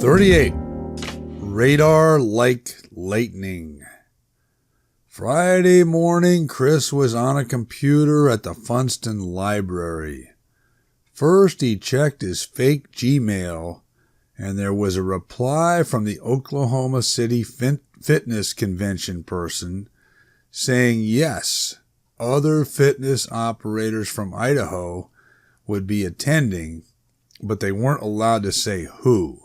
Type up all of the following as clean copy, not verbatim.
38. Radar like lightning. Friday morning, Chris was on a computer at the Funston Library. First, he checked his fake Gmail, and there was a reply from the Oklahoma City Fitness Convention person saying yes, other fitness operators from Idaho would be attending, but they weren't allowed to say who.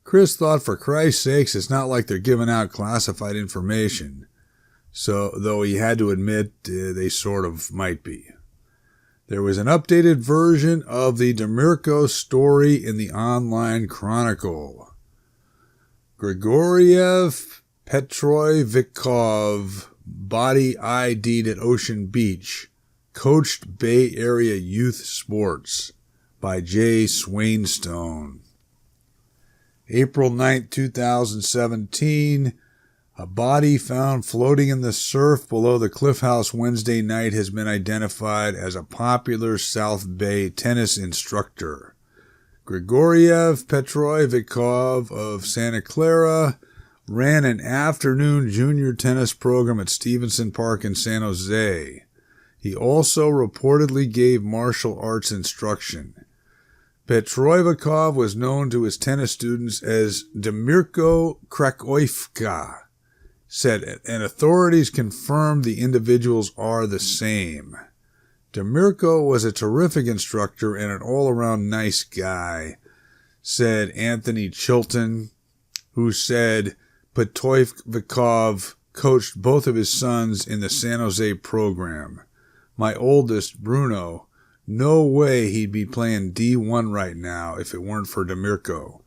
Chris thought, for Christ's sakes, it's not like they're giving out classified information. So, though he had to admit they sort of might be. There was an updated version of the Demirko story in the online chronicle. Grigoriev Petrovikov, body ID'd at Ocean Beach, coached Bay Area youth sports, by J. Swainstone. April 9, 2017, a body found floating in the surf below the Cliff House Wednesday night has been identified as a popular South Bay tennis instructor. Grigoriev Petrovikov of Santa Clara ran an afternoon junior tennis program at Stevenson Park in San Jose. He also reportedly gave martial arts instruction. Petrovikov was known to his tennis students as Demirko Krakoivka, and authorities confirmed the individuals are the same. Demirko was a terrific instructor and an all-around nice guy, said Anthony Chilton, who said Petrovikov coached both of his sons in the San Jose program. My oldest, Bruno, no way he'd be playing D1 right now if it weren't for Demirko.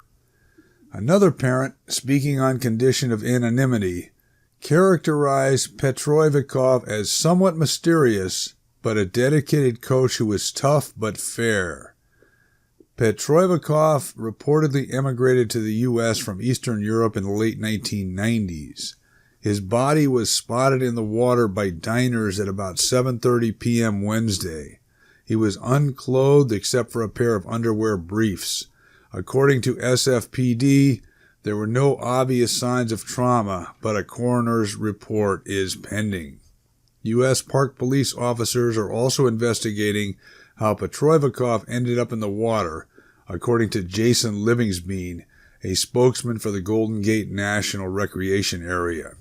Another parent, speaking on condition of anonymity, characterized Petrovikov as somewhat mysterious, but a dedicated coach who was tough but fair. Petrovikov reportedly emigrated to the U.S. from Eastern Europe in the late 1990s. His body was spotted in the water by diners at about 7:30 p.m. Wednesday. He was unclothed except for a pair of underwear briefs. According to SFPD, there were no obvious signs of trauma, but a coroner's report is pending. U.S. Park Police officers are also investigating how Petrovikov ended up in the water, according to Jason Livingsbean, a spokesman for the Golden Gate National Recreation Area.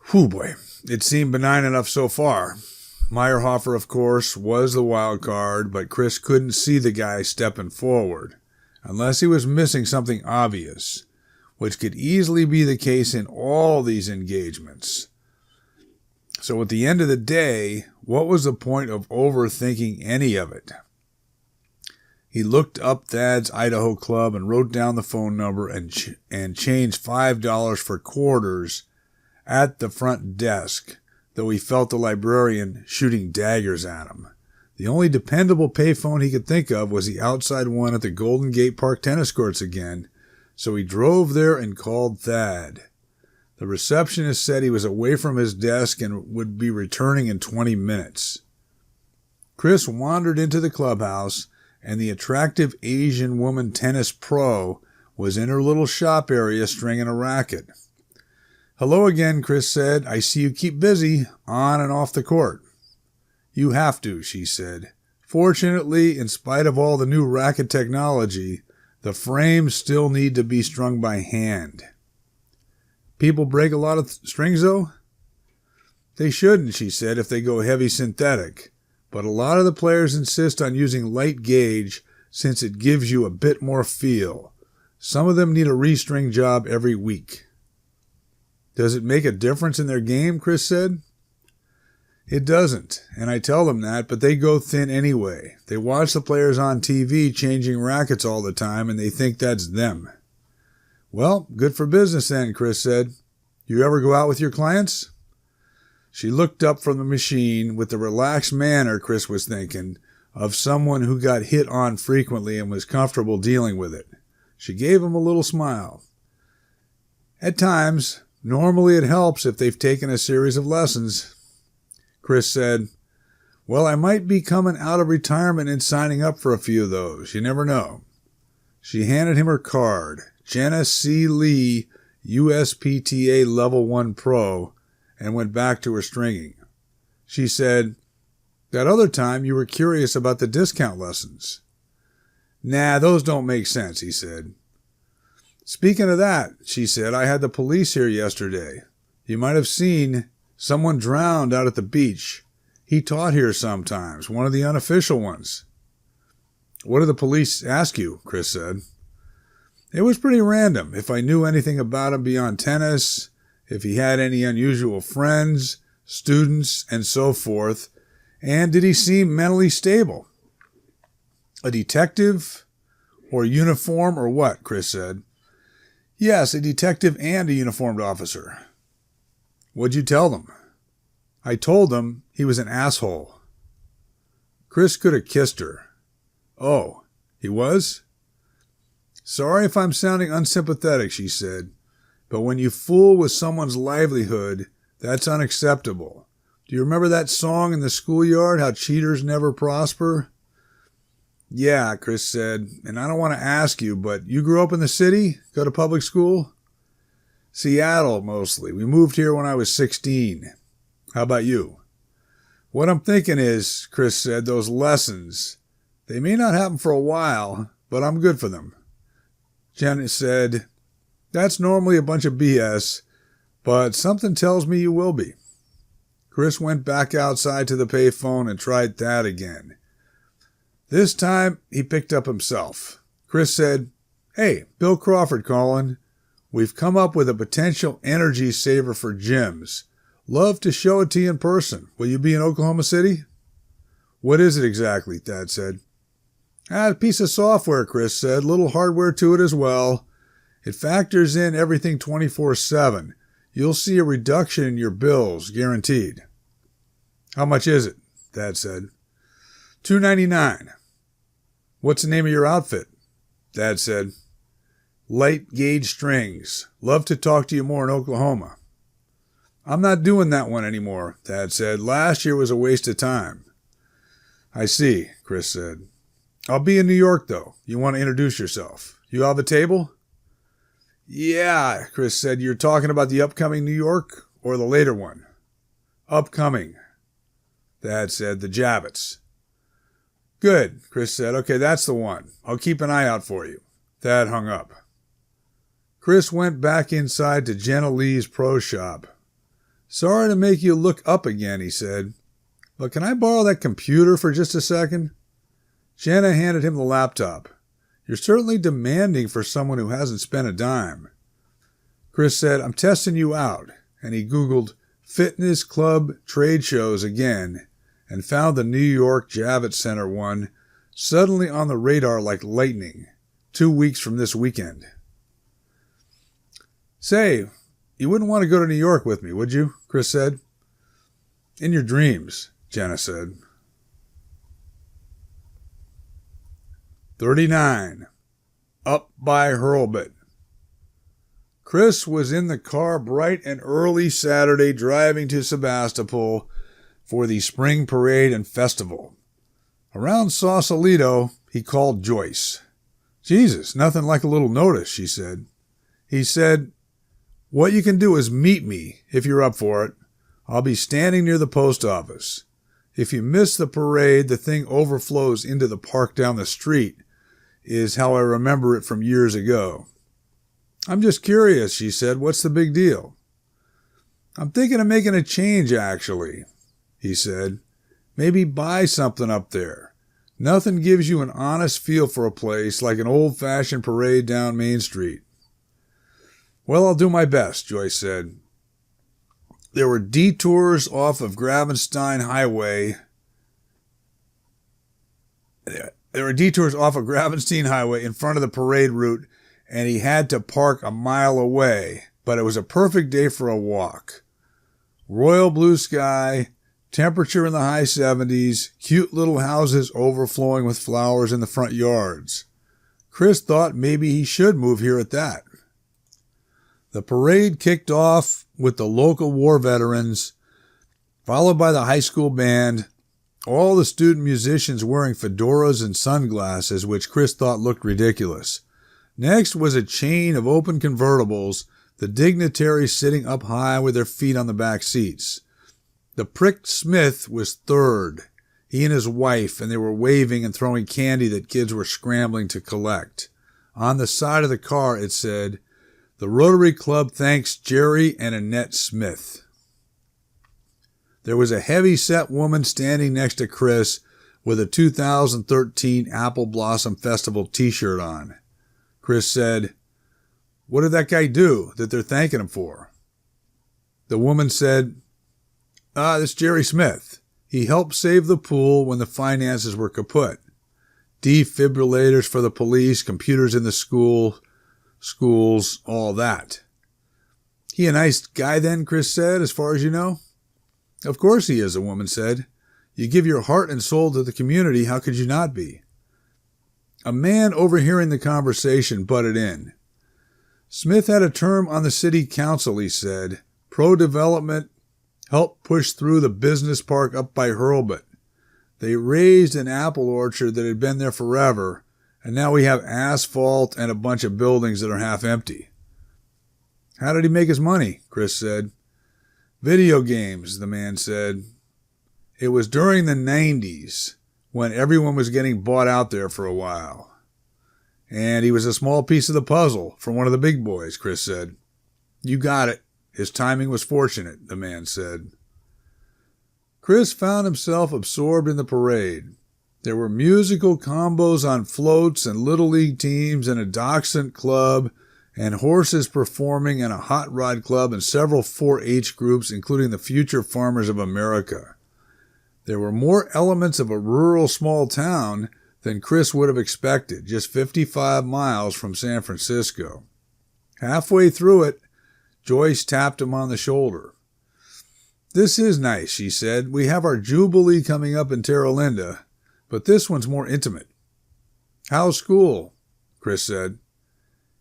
Whew, boy. It seemed benign enough so far. Meyerhofer, of course, was the wild card, but Chris couldn't see the guy stepping forward, unless he was missing something obvious, which could easily be the case in all these engagements. So at the end of the day, what was the point of overthinking any of it? He looked up Thad's Idaho Club and wrote down the phone number and changed $5 for quarters at the front desk, though he felt the librarian shooting daggers at him. The only dependable payphone he could think of was the outside one at the Golden Gate Park tennis courts again, so he drove there and called Thad. The receptionist said he was away from his desk and would be returning in 20 minutes. Chris wandered into the clubhouse, and the attractive Asian woman tennis pro was in her little shop area stringing a racket. Hello again, Chris said. I see you keep busy, on and off the court. You have to, she said. Fortunately, in spite of all the new racket technology, the frames still need to be strung by hand. People break a lot of strings, though? They shouldn't, she said, if they go heavy synthetic. But a lot of the players insist on using light gauge since it gives you a bit more feel. Some of them need a restring job every week. Does it make a difference in their game, Chris said. It doesn't, and I tell them that, but they go thin anyway. They watch the players on TV changing rackets all the time, and they think that's them. Well, good for business then, Chris said. You ever go out with your clients? She looked up from the machine with the relaxed manner, Chris was thinking, of someone who got hit on frequently and was comfortable dealing with it. She gave him a little smile. At times. Normally it helps if they've taken a series of lessons. Chris said, Well, I might be coming out of retirement and signing up for a few of those. You never know. She handed him her card, Jenna C. Lee, USPTA Level 1 Pro, and went back to her stringing. She said, "That other time you were curious about the discount lessons." "Nah, those don't make sense," he said. "Speaking of that," she said, "I had the police here yesterday. You might have seen someone drowned out at the beach. He taught here sometimes, one of the unofficial ones." "What did the police ask you?" Chris said. "It was pretty random. If I knew anything about him beyond tennis, if he had any unusual friends, students, and so forth, and did he seem mentally stable?" "A detective? Or uniform or what?" Chris said. "Yes, a detective and a uniformed officer." "What'd you tell them?" "I told them he was an asshole." Chris could have kissed her. "Oh, he was?" "Sorry if I'm sounding unsympathetic," she said, "but when you fool with someone's livelihood, that's unacceptable. Do you remember that song in the schoolyard, How Cheaters Never Prosper?" "Yeah," Chris said, "and I don't want to ask you, but you grew up in the city? Go to public school?" "Seattle, mostly. We moved here when I was 16. How about you?" "What I'm thinking is," Chris said, "those lessons. They may not happen for a while, but I'm good for them." Janet said, "That's normally a bunch of BS, but something tells me you will be." Chris went back outside to the payphone and tried that again. This time, he picked up himself. Chris said, "Hey, Bill Crawford calling. We've come up with a potential energy saver for gyms. Love to show it to you in person. Will you be in Oklahoma City?" "What is it exactly?" Thad said. "A piece of software," Chris said. "Little hardware to it as well. It factors in everything 24/7. You'll see a reduction in your bills, guaranteed." "How much is it?" Thad said. $299. "What's the name of your outfit?" Thad said. "Light Gauge Strings. Love to talk to you more in Oklahoma." "I'm not doing that one anymore," Thad said. "Last year was a waste of time." "I see," Chris said. "I'll be in New York, though. You want to introduce yourself? You have a table?" "Yeah," Chris said. "You're talking about the upcoming New York or the later one?" "Upcoming," Thad said. "The Javits." "Good," Chris said. "Okay, that's the one. I'll keep an eye out for you." Thad hung up. Chris went back inside to Jenna Lee's pro shop. "Sorry to make you look up again," he said, "but can I borrow that computer for just a second?" Jenna handed him the laptop. "You're certainly demanding for someone who hasn't spent a dime." Chris said, "I'm testing you out," and he Googled fitness club trade shows again and found the New York Javits Center one suddenly on the radar like lightning, 2 weeks from this weekend. "Say, you wouldn't want to go to New York with me, would you?" Chris said. "In your dreams," Jenna said. 39. Up by Hurlbut. Chris was in the car bright and early Saturday driving to Sebastopol for the spring parade and festival. Around Sausalito, he called Joyce. "Jesus, nothing like a little notice," she said. He said, "What you can do is meet me, if you're up for it. I'll be standing near the post office. If you miss the parade, the thing overflows into the park down the street, is how I remember it from years ago." "I'm just curious," she said. "What's the big deal?" "I'm thinking of making a change, actually," he said. "Maybe buy something up there. Nothing gives you an honest feel for a place like an old-fashioned parade down Main Street." "Well, I'll do my best," Joyce said. There were detours off of Gravenstein Highway. In front of the parade route, and he had to park a mile away, but it was a perfect day for a walk. Royal blue sky, temperature in the high 70s, cute little houses overflowing with flowers in the front yards. Chris thought maybe he should move here at that. The parade kicked off with the local war veterans, followed by the high school band, all the student musicians wearing fedoras and sunglasses, which Chris thought looked ridiculous. Next was a chain of open convertibles, the dignitaries sitting up high with their feet on the back seats. The pricked Smith was third, he and his wife, and they were waving and throwing candy that kids were scrambling to collect. On the side of the car, it said, "The Rotary Club thanks Jerry and Annette Smith." There was a heavy-set woman standing next to Chris with a 2013 Apple Blossom Festival t-shirt on. Chris said, "What did that guy do that they're thanking him for?" The woman said, "This Jerry Smith. He helped save the pool when the finances were kaput. Defibrillators for the police, computers in the schools, all that." "He a nice guy then," Chris said, "as far as you know?" "Of course he is," the woman said. "You give your heart and soul to the community, how could you not be?" A man overhearing the conversation butted in. "Smith had a term on the city council," he said. "Pro-development, helped push through the business park up by Hurlbut. They raised an apple orchard that had been there forever, and now we have asphalt and a bunch of buildings that are half empty." "How did he make his money?" Chris said. "Video games," the man said. "It was during the 90s when everyone was getting bought out there for a while. And he was a small piece of the puzzle for one of the big boys," Chris said. "You got it. His timing was fortunate," the man said. Chris found himself absorbed in the parade. There were musical combos on floats and Little League teams and a dachshund club and horses performing in a hot rod club and several 4-H groups, including the Future Farmers of America. There were more elements of a rural small town than Chris would have expected, just 55 miles from San Francisco. Halfway through it, Joyce tapped him on the shoulder. "This is nice," she said. "We have our Jubilee coming up in Terra Linda, but this one's more intimate." "How's school?" Chris said.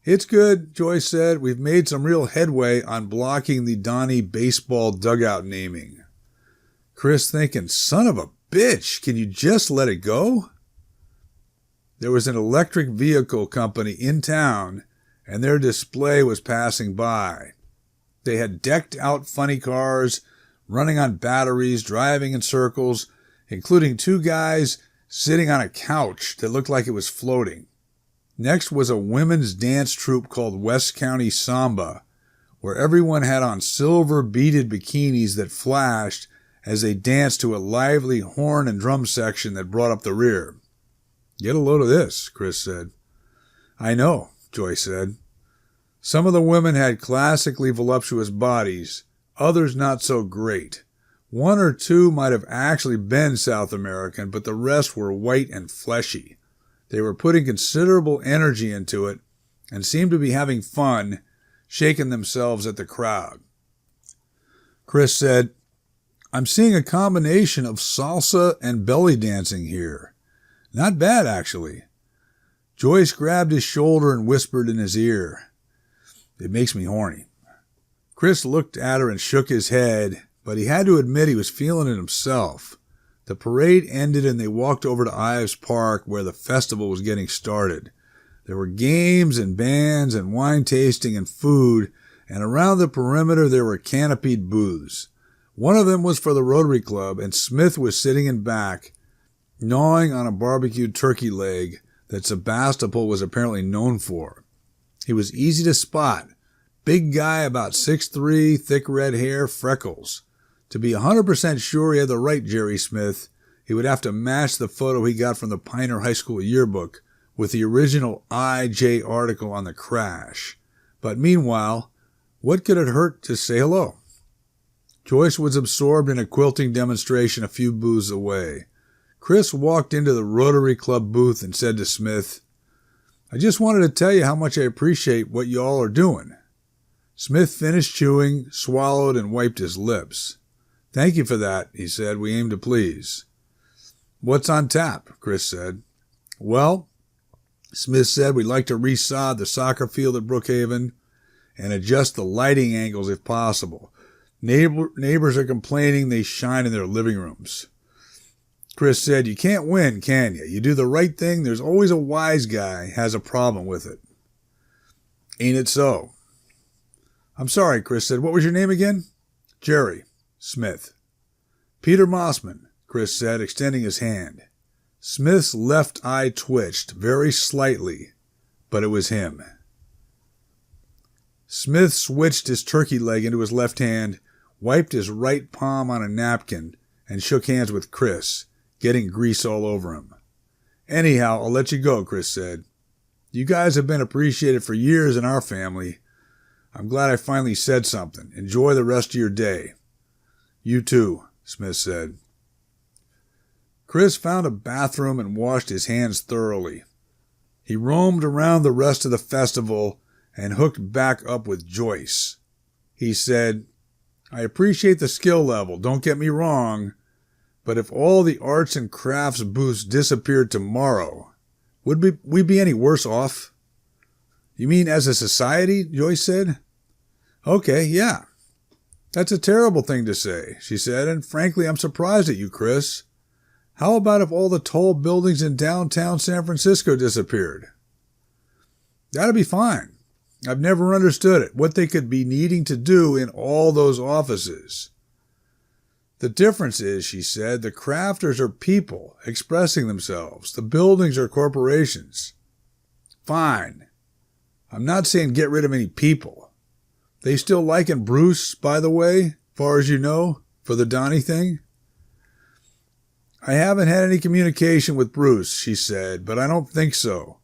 "It's good," Joyce said. "We've made some real headway on blocking the Donnie baseball dugout naming." Chris thinking, son of a bitch, can you just let it go? There was an electric vehicle company in town, and their display was passing by. They had decked-out funny cars, running on batteries, driving in circles, including 2 guys sitting on a couch that looked like it was floating. Next was a women's dance troupe called West County Samba, where everyone had on silver beaded bikinis that flashed as they danced to a lively horn and drum section that brought up the rear. "Get a load of this," Chris said. "I know," Joyce said. Some of the women had classically voluptuous bodies, others not so great. 1 or 2 might have actually been South American, but the rest were white and fleshy. They were putting considerable energy into it and seemed to be having fun, shaking themselves at the crowd. Chris said, "I'm seeing a combination of salsa and belly dancing here. Not bad, actually." Joyce grabbed his shoulder and whispered in his ear, "It makes me horny." Chris looked at her and shook his head, but he had to admit he was feeling it himself. The parade ended and they walked over to Ives Park where the festival was getting started. There were games and bands and wine tasting and food, and around the perimeter there were canopied booths. One of them was for the Rotary Club, and Smith was sitting in back, gnawing on a barbecued turkey leg that Sebastopol was apparently known for. He was easy to spot. Big guy, about 6'3", thick red hair, freckles. To be 100% sure he had the right Jerry Smith, he would have to match the photo he got from the Pioneer High School yearbook with the original IJ article on the crash. But meanwhile, what could it hurt to say hello? Joyce was absorbed in a quilting demonstration a few booths away. Chris walked into the Rotary Club booth and said to Smith, "I just wanted to tell you how much I appreciate what you all are doing." Smith finished chewing, swallowed, and wiped his lips. "Thank you for that," he said. "We aim to please." "What's on tap?" Chris said. "Well," Smith said, "we'd like to resod the soccer field at Brookhaven and adjust the lighting angles if possible. Neighbors are complaining they shine in their living rooms." Chris said, "You can't win, can you? You do the right thing, there's always a wise guy has a problem with it." Ain't it so? I'm sorry, Chris said. What was your name again? Jerry Smith. Peter Mossman, Chris said, extending his hand. Smith's left eye twitched very slightly, but it was him. Smith switched his turkey leg into his left hand, wiped his right palm on a napkin, and shook hands with Chris, getting grease all over him. Anyhow, I'll let you go, Chris said. You guys have been appreciated for years in our family. I'm glad I finally said something. Enjoy the rest of your day. You too, Smith said. Chris found a bathroom and washed his hands thoroughly. He roamed around the rest of the festival and hooked back up with Joyce. He said, I appreciate the skill level, don't get me wrong, but if all the arts and crafts booths disappeared tomorrow, would we be any worse off? You mean as a society? Joyce said. Okay, yeah. That's a terrible thing to say, she said, and frankly, I'm surprised at you, Chris. How about if all the tall buildings in downtown San Francisco disappeared? That'd be fine. I've never understood it, what they could be needing to do in all those offices. The difference is, she said, the crafters are people expressing themselves. The buildings are corporations. Fine. I'm not saying get rid of any people. They still liking Bruce, by the way, far as you know, for the Donnie thing? I haven't had any communication with Bruce, she said, but I don't think so.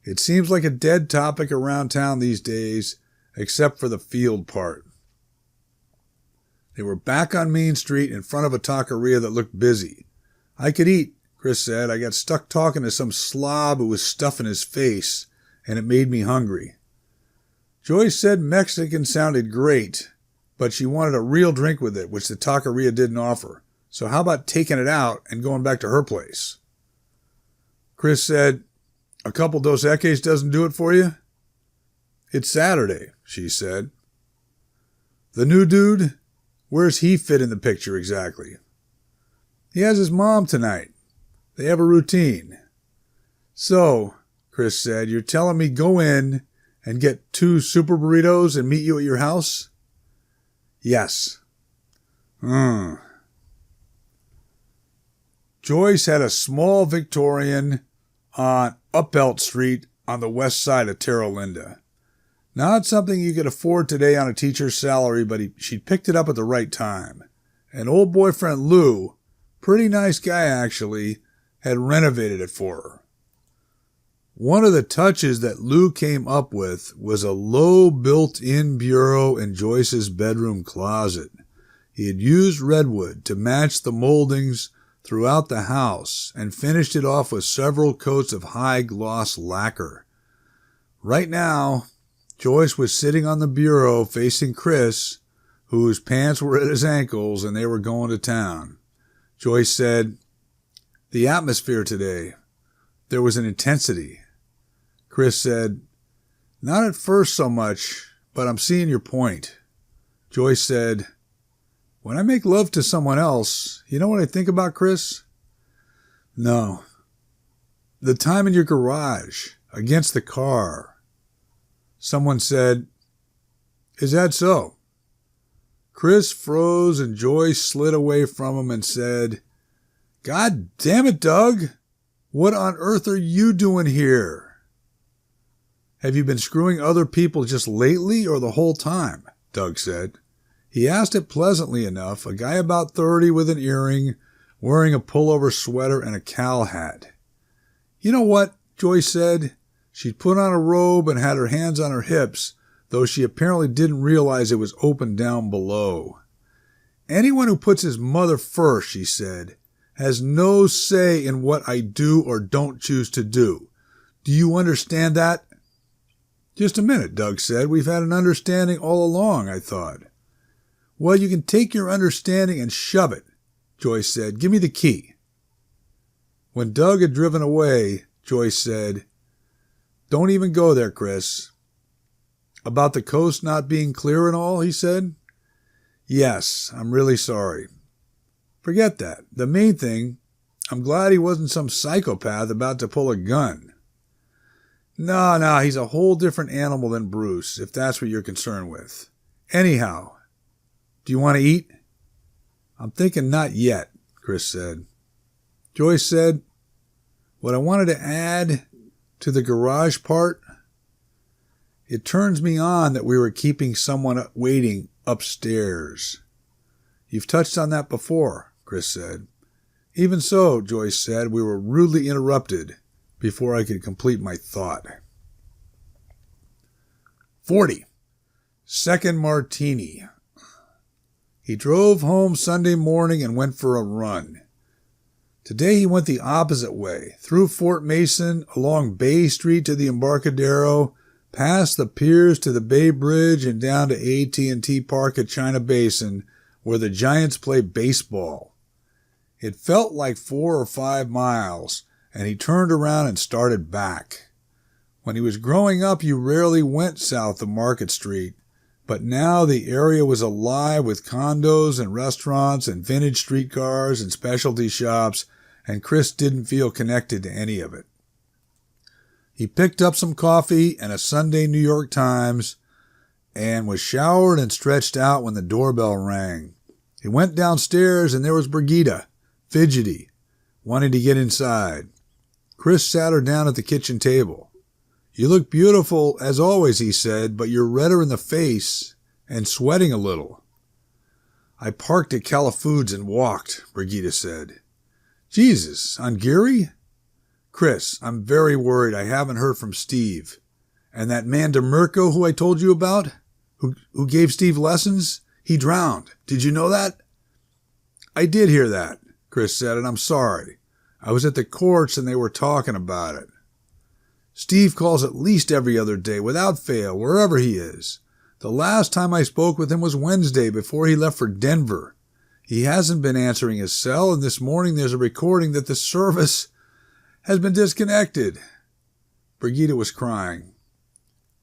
It seems like a dead topic around town these days, except for the field part. They were back on Main Street in front of a taqueria that looked busy. I could eat, Chris said. I got stuck talking to some slob who was stuffing his face, and it made me hungry. Joyce said Mexican sounded great, but she wanted a real drink with it, which the taqueria didn't offer. So how about taking it out and going back to her place? Chris said, a couple Dos Equis doesn't do it for you? It's Saturday, she said. The new dude? Where's he fit in the picture exactly? He has his mom tonight. They have a routine. So, Chris said, you're telling me go in and get 2 super burritos and meet you at your house? Yes. Joyce had a small Victorian on Uppelt Street on the west side of Terra Linda. Not something you could afford today on a teacher's salary, but she picked it up at the right time. An old boyfriend, Lou, pretty nice guy actually, had renovated it for her. One of the touches that Lou came up with was a low built-in bureau in Joyce's bedroom closet. He had used redwood to match the moldings throughout the house and finished it off with several coats of high-gloss lacquer. Right now, Joyce was sitting on the bureau facing Chris, whose pants were at his ankles and they were going to town. Joyce said, the atmosphere today, there was an intensity. Chris said, not at first so much, but I'm seeing your point. Joyce said, when I make love to someone else, you know what I think about, Chris? No. The time in your garage, against the car. Someone said, is that so? Chris froze and Joyce slid away from him and said, God damn it, Doug. What on earth are you doing here? Have you been screwing other people just lately or the whole time? Doug said. He asked it pleasantly enough, a guy about 30 with an earring, wearing a pullover sweater and a cowl hat. You know what? Joyce said. She'd put on a robe and had her hands on her hips, though she apparently didn't realize it was open down below. Anyone who puts his mother first, she said, has no say in what I do or don't choose to do. Do you understand that? Just a minute, Doug said. We've had an understanding all along, I thought. Well, you can take your understanding and shove it, Joyce said. Give me the key. When Doug had driven away, Joyce said, don't even go there, Chris. About the coast not being clear and all, he said. Yes, I'm really sorry. Forget that. The main thing, I'm glad he wasn't some psychopath about to pull a gun. No, he's a whole different animal than Bruce, if that's what you're concerned with. Anyhow, do you want to eat? I'm thinking not yet, Chris said. Joyce said, what I wanted to add to the garage part, it turns me on that we were keeping someone waiting upstairs. You've touched on that before, Chris said. Even so, Joyce said, we were rudely interrupted before I could complete my thought. 40. Second martini. He drove home Sunday morning and went for a run. Today he went the opposite way, through Fort Mason, along Bay Street to the Embarcadero, past the piers to the Bay Bridge and down to AT&T Park at China Basin, where the Giants play baseball. It felt like 4 or 5 miles, and he turned around and started back. When he was growing up, you rarely went south of Market Street, but now the area was alive with condos and restaurants and vintage streetcars and specialty shops, and Chris didn't feel connected to any of it. He picked up some coffee and a Sunday New York Times and was showered and stretched out when the doorbell rang. He went downstairs and there was Brigida, fidgety, wanting to get inside. Chris sat her down at the kitchen table. You look beautiful as always, he said, but you're redder in the face and sweating a little. I parked at Cala Foods and walked, Brigida said. Jesus, on Geary? Chris, I'm very worried. I haven't heard from Steve. And that man DeMurco who I told you about, who gave Steve lessons, he drowned. Did you know that? I did hear that, Chris said, and I'm sorry. I was at the courts and they were talking about it. Steve calls at least every other day, without fail, wherever he is. The last time I spoke with him was Wednesday before he left for Denver. He hasn't been answering his cell, and this morning there's a recording that the service has been disconnected. Brigida was crying.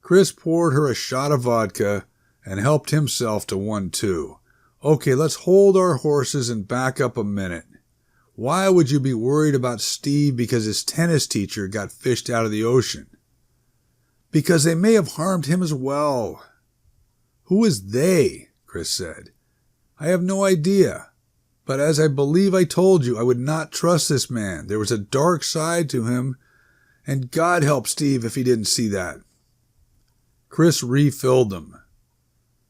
Chris poured her a shot of vodka and helped himself to one too. Okay, let's hold our horses and back up a minute. Why would you be worried about Steve because his tennis teacher got fished out of the ocean? Because they may have harmed him as well. Who is they? Chris said. I have no idea. But as I believe I told you, I would not trust this man. There was a dark side to him, and God help Steve if he didn't see that. Chris refilled them.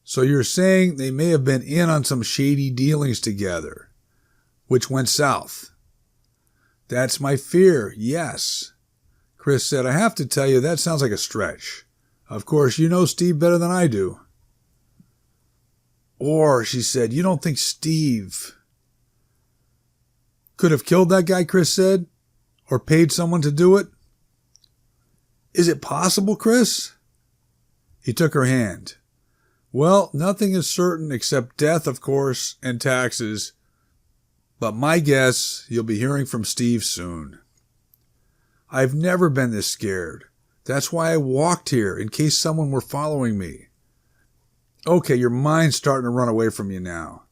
So you're saying they may have been in on some shady dealings together, which went south? That's my fear, yes. Chris said, I have to tell you, that sounds like a stretch. Of course, you know Steve better than I do. Or, she said, you don't think Steve could have killed that guy, Chris said? Or paid someone to do it? Is it possible, Chris? He took her hand. Well, nothing is certain except death, of course, and taxes. But my guess, you'll be hearing from Steve soon. I've never been this scared. That's why I walked here, in case someone were following me. Okay, your mind's starting to run away from you now.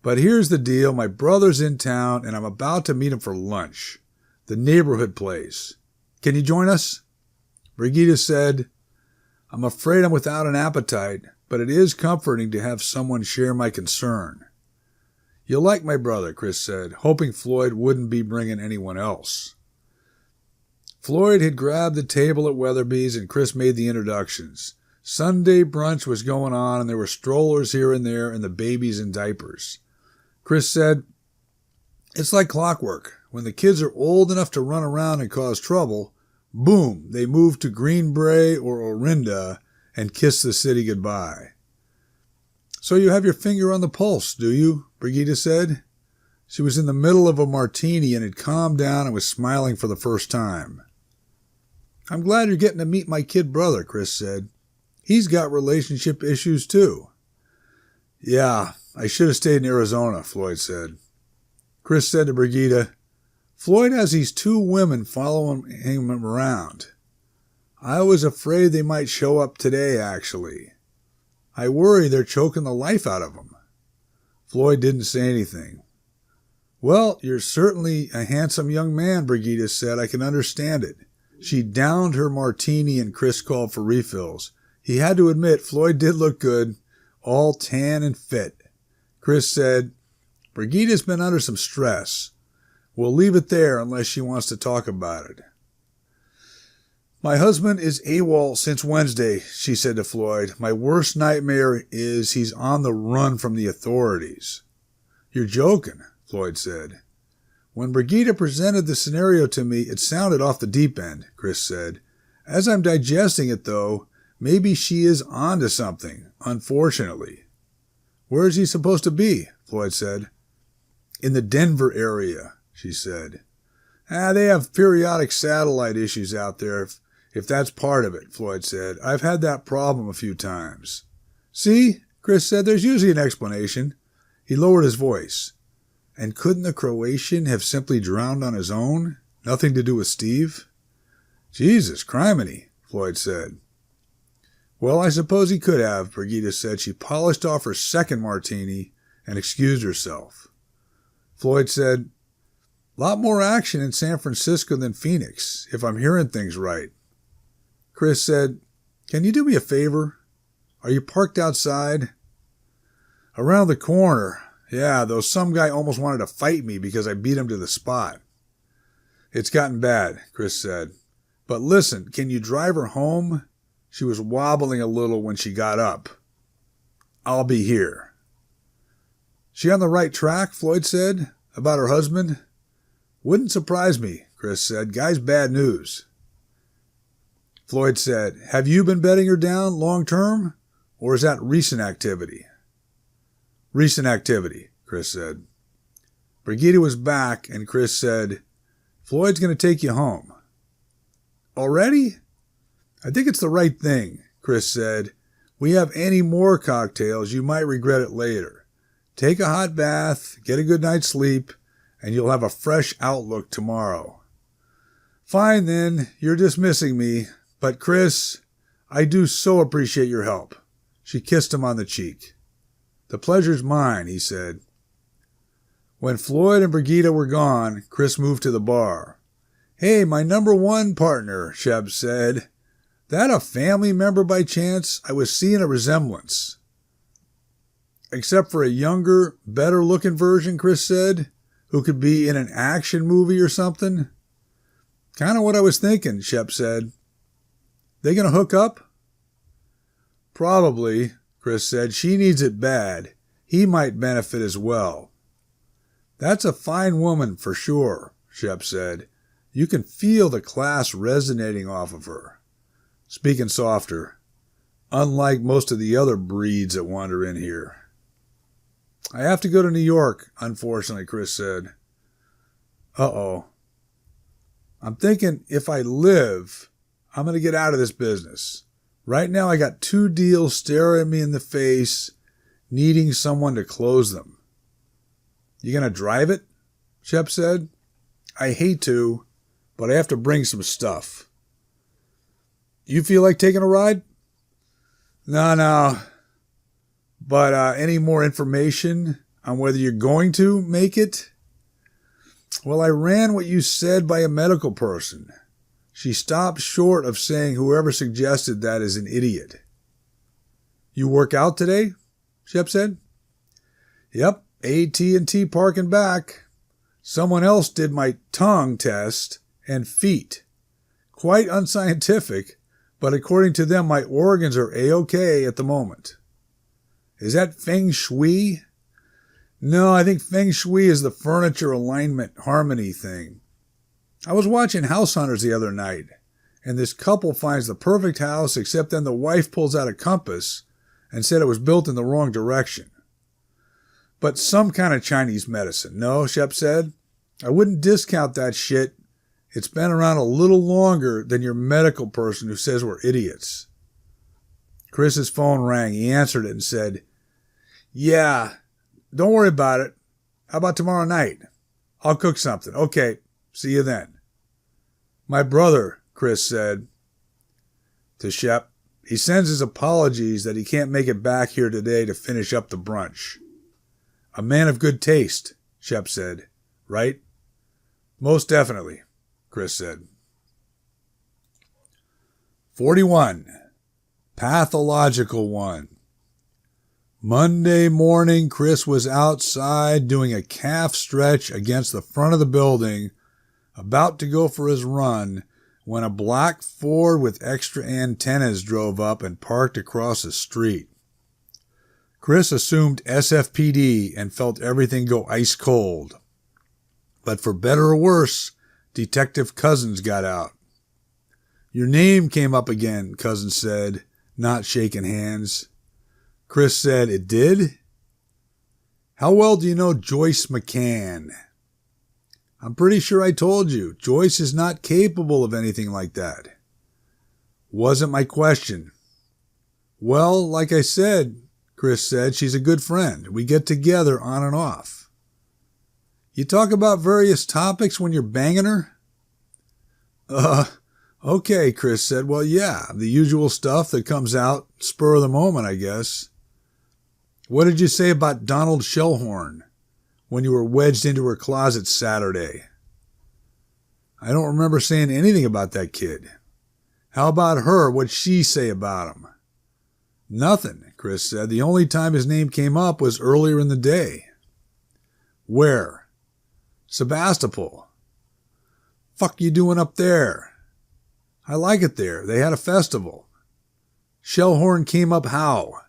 But here's the deal. My brother's in town, and I'm about to meet him for lunch. The neighborhood place. Can you join us? Brigida said, I'm afraid I'm without an appetite, but it is comforting to have someone share my concern. You'll like my brother, Chris said, hoping Floyd wouldn't be bringing anyone else. Floyd had grabbed the table at Weatherby's, and Chris made the introductions. Sunday brunch was going on, and there were strollers here and there and the babies in diapers. Chris said, it's like clockwork. When the kids are old enough to run around and cause trouble, boom, they move to Greenbrae or Orinda and kiss the city goodbye. So you have your finger on the pulse, do you? Brigida said. She was in the middle of a martini and had calmed down and was smiling for the first time. I'm glad you're getting to meet my kid brother, Chris said. He's got relationship issues too. Yeah, I should have stayed in Arizona, Floyd said. Chris said to Brigida, Floyd has these 2 women following him around. I was afraid they might show up today, actually. I worry they're choking the life out of him. Floyd didn't say anything. Well, you're certainly a handsome young man, Brigida said. I can understand it. She downed her martini and Chris called for refills. He had to admit Floyd did look good, all tan and fit. Chris said, "Brigida's been under some stress. We'll leave it there unless she wants to talk about it." "My husband is AWOL since Wednesday," she said to Floyd. "My worst nightmare is he's on the run from the authorities." "You're joking," Floyd said. "When Brigida presented the scenario to me, it sounded off the deep end," Chris said. "As I'm digesting it, though, maybe she is on to something, unfortunately." "Where is he supposed to be?" Floyd said. "In the Denver area," she said. They have periodic satellite issues out there, if that's part of it," Floyd said. "I've had that problem a few times." "See," Chris said, "there's usually an explanation." He lowered his voice. "And couldn't the Croatian have simply drowned on his own? Nothing to do with Steve?" "Jesus, criminy," Floyd said. "Well, I suppose he could have," Brigida said. She polished off her second martini and excused herself. Floyd said, "Lot more action in San Francisco than Phoenix, if I'm hearing things right." Chris said, "Can you do me a favor? Are you parked outside?" "Around the corner. Yeah, though some guy almost wanted to fight me because I beat him to the spot." "It's gotten bad," Chris said. "But listen, can you drive her home?" She was wobbling a little when she got up. "I'll be here." "She on the right track?" Floyd said. "About her husband?" "Wouldn't surprise me," Chris said. "Guy's bad news." Floyd said, "Have you been bedding her down long term? Or is that recent activity?" "Recent activity," Chris said. Brigida was back, and Chris said, "Floyd's going to take you home." "Already?" "I think it's the right thing," Chris said. "We have any more cocktails, you might regret it later. Take a hot bath, get a good night's sleep, and you'll have a fresh outlook tomorrow." "Fine then, you're dismissing me. But Chris, I do so appreciate your help." She kissed him on the cheek. "The pleasure's mine," he said. When Floyd and Brigida were gone, Chris moved to the bar. "Hey, my number one partner," Sheb said. "That a family member by chance? I was seeing a resemblance." "Except for a younger, better-looking version," Chris said, "who could be in an action movie or something." "Kind of what I was thinking," Shep said. "They gonna hook up?" "Probably," Chris said. "She needs it bad. He might benefit as well." "That's a fine woman for sure," Shep said. "You can feel the class resonating off of her." Speaking softer. "Unlike most of the other breeds that wander in here." "I have to go to New York, unfortunately," Chris said. "Uh-oh." "I'm thinking if I live, I'm going to get out of this business. Right now I got 2 deals staring me in the face, needing someone to close them." "You going to drive it?" Shep said. "I hate to, but I have to bring some stuff." "You feel like taking a ride?" No. But any more information on whether you're going to make it?" "Well, I ran what you said by a medical person." She stopped short of saying whoever suggested that is an idiot. "You work out today?" Shep said. "Yep, AT&T Park and back. Someone else did my tongue test and feet. Quite unscientific, but according to them, my organs are A-OK at the moment." "Is that Feng Shui?" "No, I think Feng Shui is the furniture alignment harmony thing. I was watching House Hunters the other night, and this couple finds the perfect house, except then the wife pulls out a compass and said it was built in the wrong direction." "But some kind of Chinese medicine, no?" Shep said. "I wouldn't discount that shit. It's been around a little longer than your medical person who says we're idiots." Chris's phone rang. He answered it and said, "Yeah, don't worry about it. How about tomorrow night? I'll cook something. Okay, see you then." "My brother," Chris said to Shep. "He sends his apologies that he can't make it back here today to finish up the brunch." "A man of good taste," Shep said. "Right?" "Most definitely," Chris said. 41. Pathological one. Monday morning, Chris was outside doing a calf stretch against the front of the building, about to go for his run, when a black Ford with extra antennas drove up and parked across the street. Chris assumed SFPD and felt everything go ice cold. But for better or worse, Detective Cousins got out. "Your name came up again," Cousins said, not shaking hands. Chris said, "It did? How well do you know Joyce McCann?" "I'm pretty sure I told you. Joyce is not capable of anything like that." "Wasn't my question." "Well, like I said," Chris said, "she's a good friend. We get together on and off." "You talk about various topics when you're banging her?" Okay, Chris said. "Well, yeah, the usual stuff that comes out spur of the moment, I guess." "What did you say about Donald Shellhorn when you were wedged into her closet Saturday?" "I don't remember saying anything about that kid." "How about her? What'd she say about him?" "Nothing," Chris said. "The only time his name came up was earlier in the day." "Where?" "Sebastopol." "Fuck you doing up there?" "I like it there. They had a festival." "Shellhorn came up how?"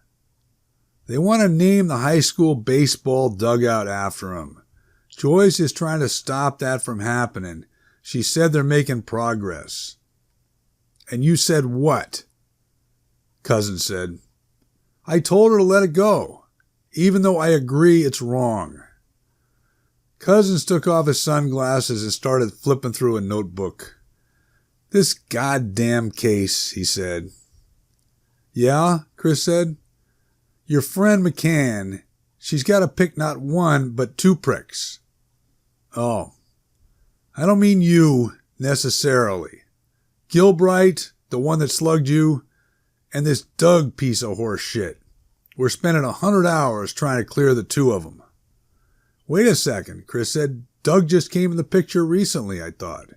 "They want to name the high school baseball dugout after him. Joyce is trying to stop that from happening. She said they're making progress." "And you said what?" Cousins said, "I told her to let it go, even though I agree it's wrong." Cousins took off his sunglasses and started flipping through a notebook. "This goddamn case," he said. "Yeah," Chris said. "Your friend McCann, she's got to pick not one, but two pricks." "Oh, I don't mean you, necessarily. Gilbright, the one that slugged you, and this Doug piece of horse shit. We're spending 100 hours trying to clear the two of them." "Wait a second," Chris said. "Doug just came in the picture recently, I thought."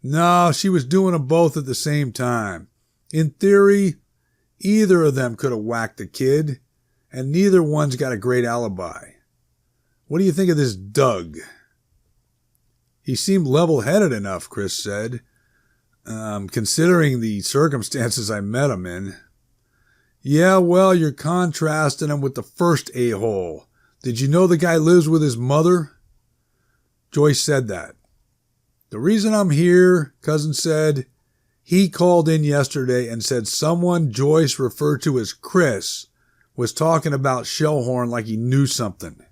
"No, she was doing them both at the same time. In theory, either of them could have whacked the kid, and neither one's got a great alibi. What do you think of this Doug?" "He seemed level-headed enough," Chris said, "considering the circumstances I met him in." "Yeah, well, you're contrasting him with the first a-hole. Did you know the guy lives with his mother?" Joyce said that. "The reason I'm here," Cousins said, "he called in yesterday and said someone Joyce referred to as Chris was talking about Shellhorn like he knew something."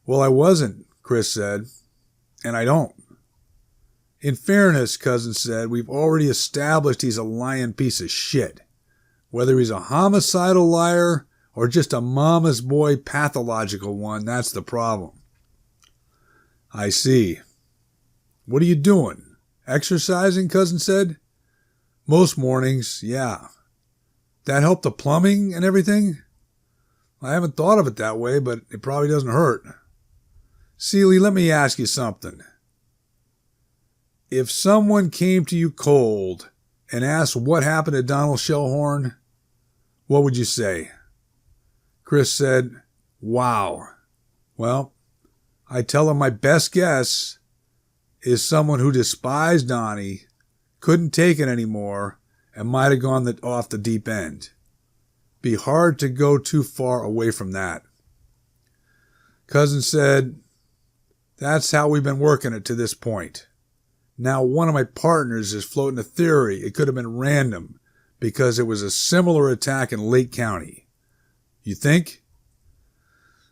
"Well, I wasn't," Chris said, "and I don't." "In fairness," Cousins said, "we've already established he's a lying piece of shit. Whether he's a homicidal liar or just a mama's boy pathological one, that's the problem." "I see. What are you doing? Exercising?" Cousins said. "Most mornings, yeah." "That help the plumbing and everything?" "I haven't thought of it that way, but it probably doesn't hurt." "Seeley, let me ask you something. If someone came to you cold and asked what happened to Donald Shellhorn, what would you say?" Chris said, "Wow. Well, I tell him my best guess is someone who despised Donnie, couldn't take it anymore, and might have gone off the deep end. Be hard to go too far away from that." Cousins said, "That's how we've been working it to this point. Now one of my partners is floating a theory it could have been random because it was a similar attack in Lake County. You think?"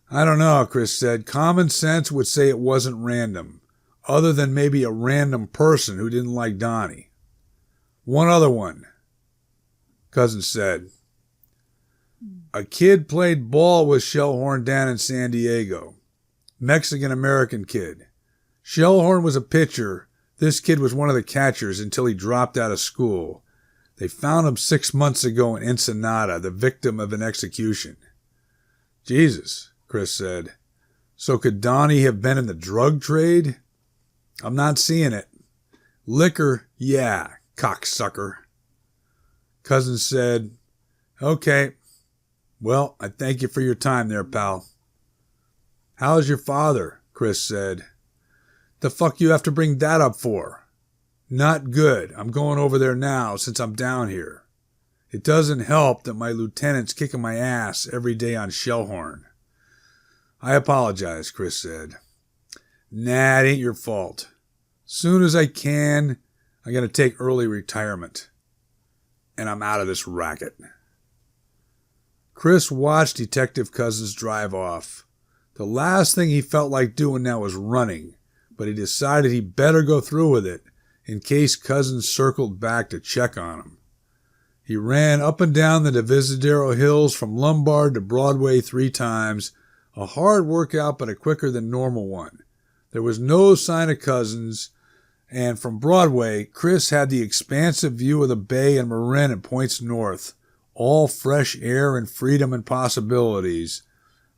"I don't know," Chris said. "Common sense would say it wasn't random, other than maybe a random person who didn't like Donnie." "One other one," Cousins said. "A kid played ball with Shellhorn down in San Diego. Mexican-American kid. Shellhorn was a pitcher. This kid was one of the catchers until he dropped out of school. They found him 6 months ago in Ensenada, the victim of an execution." "Jesus," Chris said. "So could Donnie have been in the drug trade?" "I'm not seeing it. Liquor, yeah. cocksucker. Cousins said, "Okay. Well, I thank you for your time there, pal." "How's your father?" Chris said. "The fuck you have to bring that up for?" "Not good. I'm going over there now since I'm down here. It doesn't help that my lieutenant's kicking my ass every day on Shellhorn." "I apologize," Chris said. "Nah, it ain't your fault. Soon as I can, I'm going to take early retirement. And I'm out of this racket." Chris watched Detective Cousins drive off. The last thing he felt like doing now was running, but he decided he better go through with it in case Cousins circled back to check on him. He ran up and down the Divisadero Hills from Lombard to Broadway 3 times, a hard workout but a quicker than normal one. There was no sign of Cousins, and from Broadway, Chris had the expansive view of the bay and Marin and points north, all fresh air and freedom and possibilities.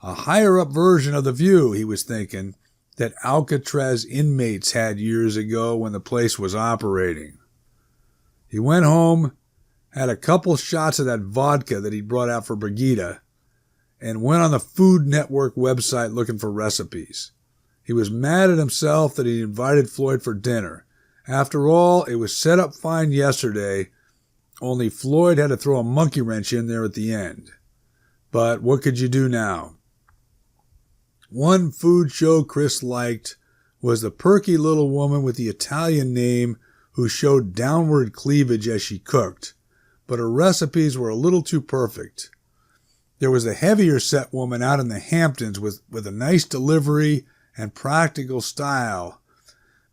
A higher-up version of the view, he was thinking, that Alcatraz inmates had years ago when the place was operating. He went home, had a couple shots of that vodka that he'd brought out for Brigida, and went on the Food Network website looking for recipes. He was mad at himself that he invited Floyd for dinner. After all, it was set up fine yesterday, only Floyd had to throw a monkey wrench in there at the end. But what could you do now? One food show Chris liked was the perky little woman with the Italian name who showed downward cleavage as she cooked, but her recipes were a little too perfect. There was a heavier set woman out in the Hamptons with a nice delivery and practical style,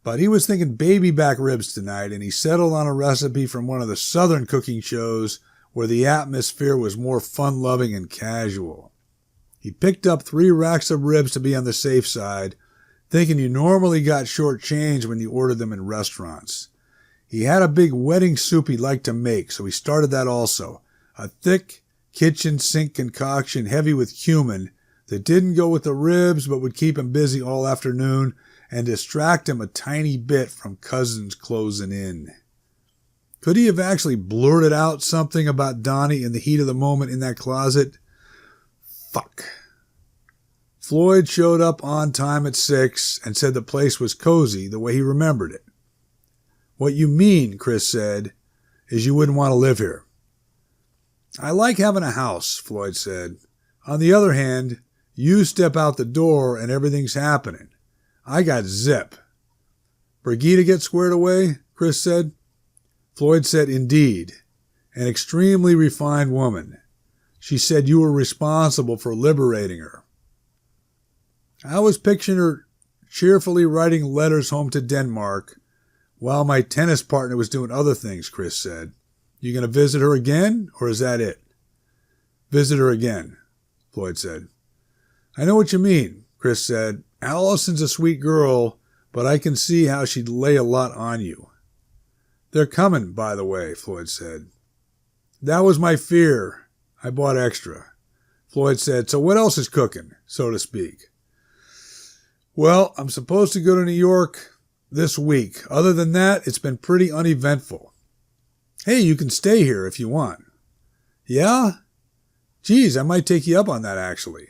but he was thinking baby back ribs tonight, and he settled on a recipe from one of the southern cooking shows where the atmosphere was more fun-loving and casual. He picked up 3 racks of ribs to be on the safe side, thinking you normally got short change when you ordered them in restaurants. He had a big wedding soup he liked to make, so he started that also, a thick kitchen sink concoction heavy with cumin that didn't go with the ribs but would keep him busy all afternoon and distract him a tiny bit from Cousins closing in. Could he have actually blurted out something about Donnie in the heat of the moment in that closet? Fuck. Floyd showed up on time at 6 and said the place was cozy the way he remembered it. "What you mean," Chris said, "is you wouldn't want to live here." "I like having a house," Floyd said. "On the other hand, you step out the door and everything's happening. I got zip." "Brigida get squared away?" Chris said. Floyd said, "Indeed. An extremely refined woman. She said you were responsible for liberating her." "I was picturing her cheerfully writing letters home to Denmark while my tennis partner was doing other things," Chris said. "You going to visit her again, or is that it?" "Visit her again," Floyd said. "I know what you mean," Chris said. "Allison's a sweet girl, but I can see how she'd lay a lot on you." "They're coming, by the way," Floyd said. "That was my fear. I bought extra." Floyd said, "So what else is cooking, so to speak?" "Well, I'm supposed to go to New York this week. Other than that, it's been pretty uneventful." "Hey, you can stay here if you want." "Yeah? Geez, I might take you up on that, actually."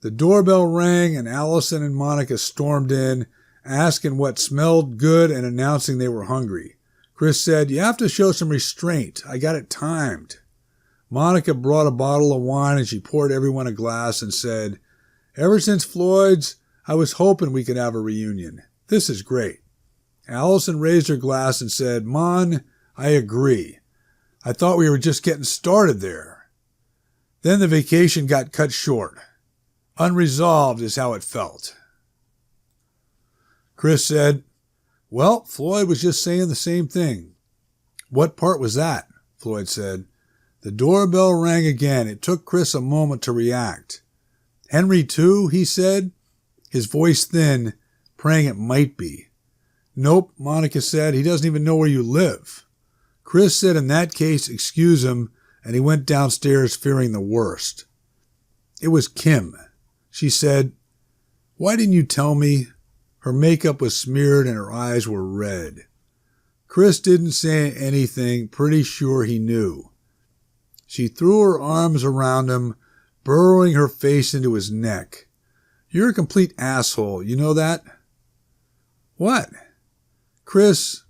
The doorbell rang and Allison and Monica stormed in, asking what smelled good and announcing they were hungry. Chris said, "You have to show some restraint. I got it timed." Monica brought a bottle of wine and she poured everyone a glass and said, "Ever since Floyd's, I was hoping we could have a reunion. This is great." Allison raised her glass and said, "Mon, I agree. I thought we were just getting started there." Then the vacation got cut short. Unresolved is how it felt. Chris said, "Well, Floyd was just saying the same thing." "What part was that?" Floyd said. The doorbell rang again. It took Chris a moment to react. "Henry too?" he said, his voice thin, praying it might be. "Nope," Monica said. "He doesn't even know where you live." Chris said in that case, excuse him, and he went downstairs fearing the worst. It was Kim. She said, "Why didn't you tell me?" Her makeup was smeared and her eyes were red. Chris didn't say anything, pretty sure he knew. She threw her arms around him, burrowing her face into his neck. You're a complete asshole, you know that? What? Chris,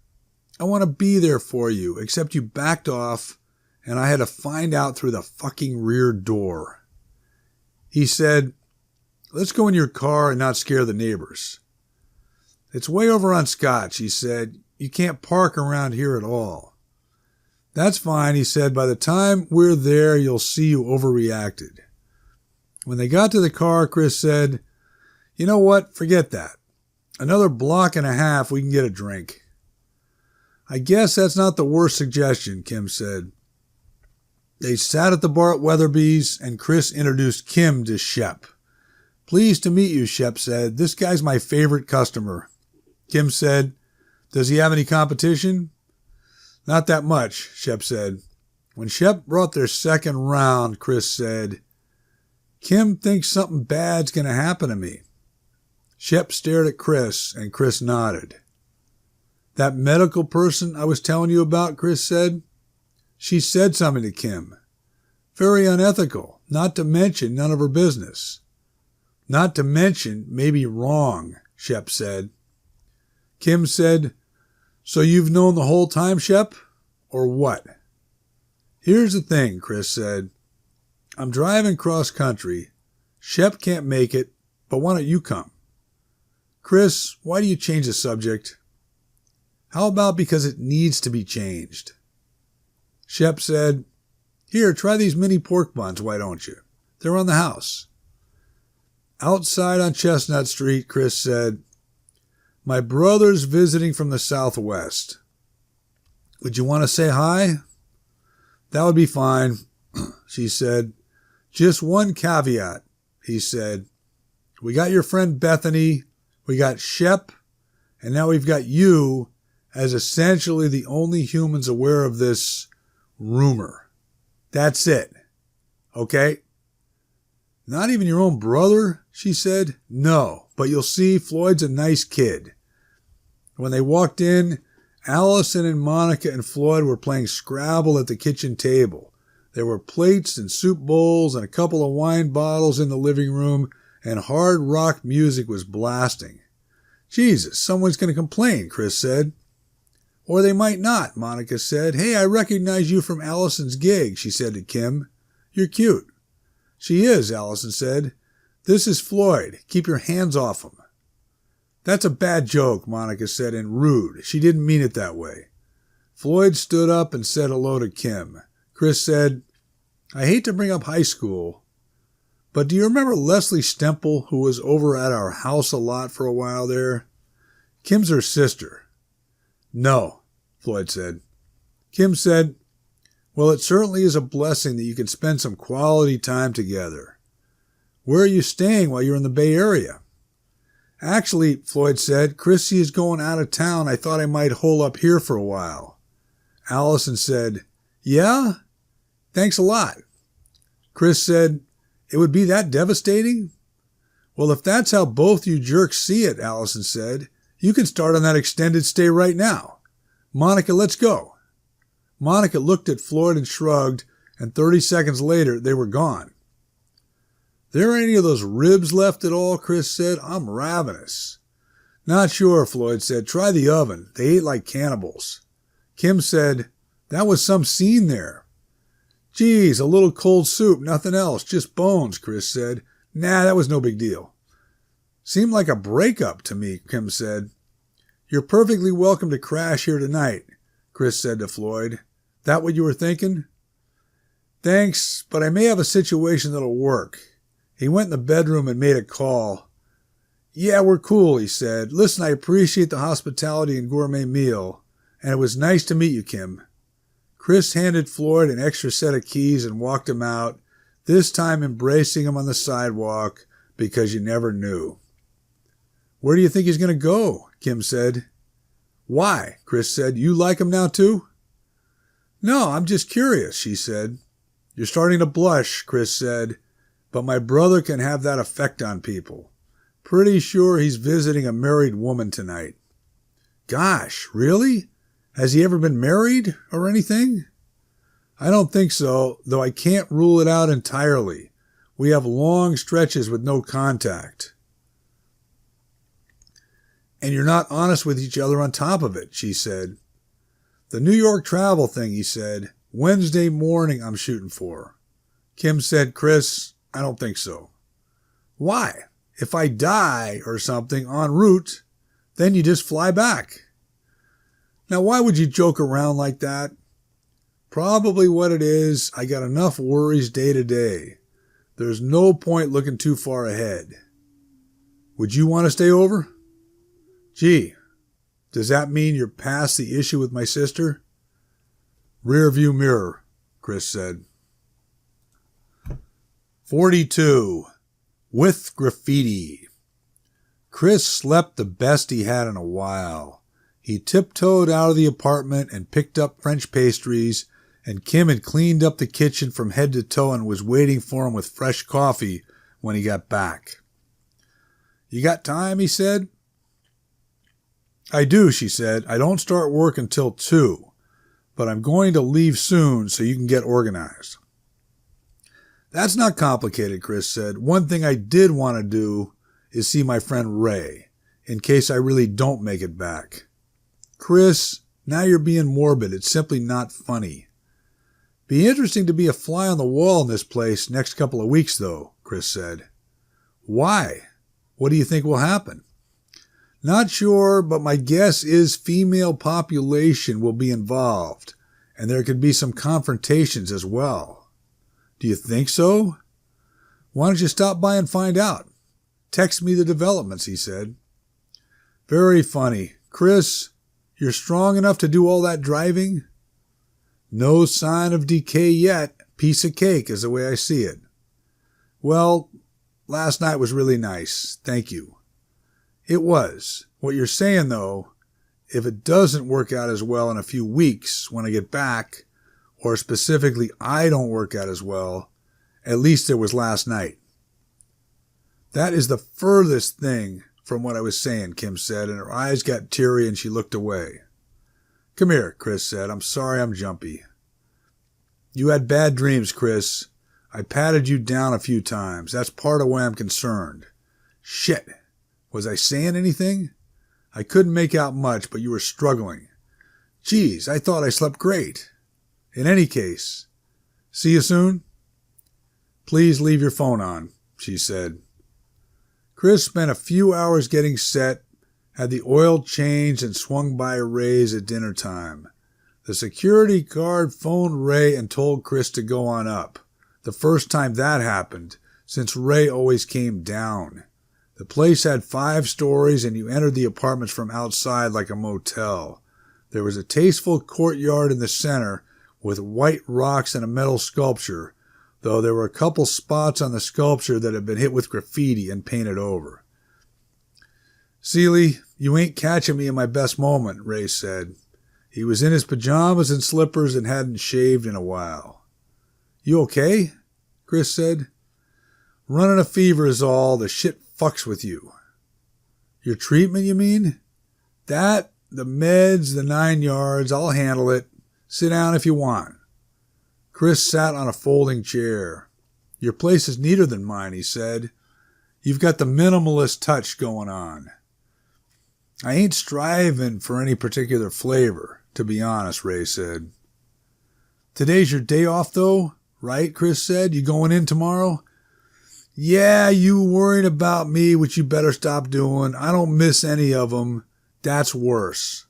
I want to be there for you, except you backed off, and I had to find out through the fucking rear door. He said, let's go in your car and not scare the neighbors. It's way over on Scotch, he said. You can't park around here at all. That's fine, he said. By the time we're there, you'll see you overreacted. When they got to the car, Chris said, you know what? Forget that. Another block and a half, we can get a drink. I guess that's not the worst suggestion, Kim said. They sat at the bar at Weatherby's, and Chris introduced Kim to Shep. Pleased to meet you, Shep said. This guy's my favorite customer. Kim said, does he have any competition? Not that much, Shep said. When Shep brought their second round, Chris said, Kim thinks something bad's going to happen to me. Shep stared at Chris, and Chris nodded. That medical person I was telling you about, Chris said, she said something to Kim. Very unethical, not to mention none of her business. Not to mention maybe wrong, Shep said. Kim said, so you've known the whole time, Shep? Or what? Here's the thing, Chris said. I'm driving cross country. Shep can't make it, but why don't you come? Chris, why do you change the subject? How about because it needs to be changed? Shep said, here, try these mini pork buns, why don't you? They're on the house. Outside on Chestnut Street, Chris said, my brother's visiting from the Southwest. Would you want to say hi? That would be fine, she said. Just one caveat, he said. We got your friend Bethany, we got Shep, and now we've got you as essentially the only humans aware of this rumor. That's it. Okay? Not even your own brother, she said. No, but you'll see, Floyd's a nice kid. When they walked in, Allison and Monica and Floyd were playing Scrabble at the kitchen table. There were plates and soup bowls and a couple of wine bottles in the living room, and hard rock music was blasting. Jesus, someone's going to complain, Chris said. Or they might not, Monica said. Hey, I recognize you from Allison's gig, she said to Kim. You're cute. She is, Allison said. This is Floyd. Keep your hands off him. That's a bad joke, Monica said, and rude. She didn't mean it that way. Floyd stood up and said hello to Kim. Chris said, I hate to bring up high school, but do you remember Leslie Stemple, who was over at our house a lot for a while there? Kim's her sister. No, Floyd said. Kim said, well, it certainly is a blessing that you can spend some quality time together. Where are you staying while you're in the Bay Area? Actually, Floyd said, Chrissy is going out of town. I thought I might hole up here for a while. Allison said, yeah? Thanks a lot. Chris said, it would be that devastating? Well, if that's how both you jerks see it, Allison said, you can start on that extended stay right now. Monica, let's go. Monica looked at Floyd and shrugged, and 30 seconds later, they were gone. There any of those ribs left at all? Chris said. I'm ravenous. Not sure, Floyd said. Try the oven. They ate like cannibals. Kim said, that was some scene there. Geez, a little cold soup, nothing else, just bones, Chris said. Nah, that was no big deal. Seemed like a breakup to me, Kim said. You're perfectly welcome to crash here tonight, Chris said to Floyd. That what you were thinking? Thanks, but I may have a situation that'll work. He went in the bedroom and made a call. Yeah, we're cool, he said. Listen, I appreciate the hospitality and gourmet meal, and it was nice to meet you, Kim. Chris handed Floyd an extra set of keys and walked him out, this time embracing him on the sidewalk because you never knew. Where do you think he's going to go? Kim said. Why? Chris said. You like him now too? No, I'm just curious, she said. You're starting to blush, Chris said. But my brother can have that effect on people. Pretty sure he's visiting a married woman tonight. Gosh, really? Has he ever been married or anything? I don't think so, though I can't rule it out entirely. We have long stretches with no contact. And you're not honest with each other on top of it, she said. The New York travel thing, he said. Wednesday morning I'm shooting for. Kim said, Chris, I don't think so. Why? If I die or something en route, then you just fly back. Now, why would you joke around like that? Probably what it is, I got enough worries day to day. There's no point looking too far ahead. Would you want to stay over? Gee, does that mean you're past the issue with my sister? Rear view mirror, Chris said. 42. With graffiti. Chris slept the best he had in a while. He tiptoed out of the apartment and picked up French pastries, and Kim had cleaned up the kitchen from head to toe and was waiting for him with fresh coffee when he got back. You got time, he said. I do, she said. I don't start work until 2, but I'm going to leave soon so you can get organized. That's not complicated, Chris said. One thing I did want to do is see my friend Ray, in case I really don't make it back. Chris, now you're being morbid. It's simply not funny. Be interesting to be a fly on the wall in this place next couple of weeks, though, Chris said. Why? What do you think will happen? Not sure, but my guess is female population will be involved, and there could be some confrontations as well. Do you think so? Why don't you stop by and find out? Text me the developments, he said. Very funny. Chris, you're strong enough to do all that driving? No sign of decay yet. Piece of cake is the way I see it. Well, last night was really nice. Thank you. It was. What you're saying, though, if it doesn't work out as well in a few weeks when I get back, or specifically I don't work out as well, at least there was last night. That is the furthest thing from what I was saying, Kim said, and her eyes got teary and she looked away. Come here, Chris said. I'm sorry I'm jumpy. You had bad dreams, Chris. I patted you down a few times. That's part of why I'm concerned. Shit. Was I saying anything? I couldn't make out much, but you were struggling. Geez, I thought I slept great. In any case, see you soon? Please leave your phone on, she said. Chris spent a few hours getting set, had the oil changed, and swung by Ray's at dinner time. The security guard phoned Ray and told Chris to go on up. The first time that happened, since Ray always came down. The place had 5 stories, and you entered the apartments from outside like a motel. There was a tasteful courtyard in the center with white rocks and a metal sculpture, though there were a couple spots on the sculpture that had been hit with graffiti and painted over. Seeley, you ain't catching me in my best moment, Ray said. He was in his pajamas and slippers and hadn't shaved in a while. You okay? Chris said. Running a fever is all. The shit fucks with you. Your treatment, you mean? That, the meds, the 9 yards, I'll handle it. Sit down if you want. Chris sat on a folding chair. Your place is neater than mine, he said. You've got the minimalist touch going on. I ain't striving for any particular flavor, to be honest, Ray said. Today's your day off, though, right? Chris said. You going in tomorrow? Yeah, you worrying about me, which you better stop doing. I don't miss any of them. That's worse.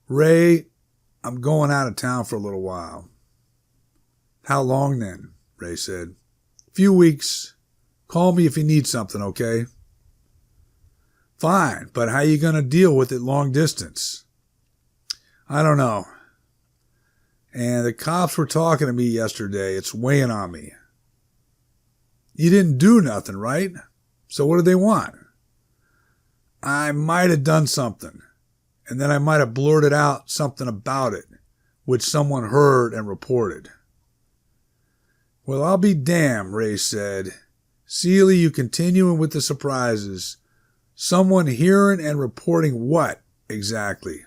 Ray, I'm going out of town for a little while. How long then? Ray said. Few weeks. Call me if you need something, okay? Fine, but how you going to deal with it long distance? I don't know. And the cops were talking to me yesterday. It's weighing on me. You didn't do nothing, right? So what do they want? I might have done something, and then I might have blurted out something about it, which someone heard and reported. Well, I'll be damned, Ray said. Seeley, you continuing with the surprises. Someone hearing and reporting what, exactly?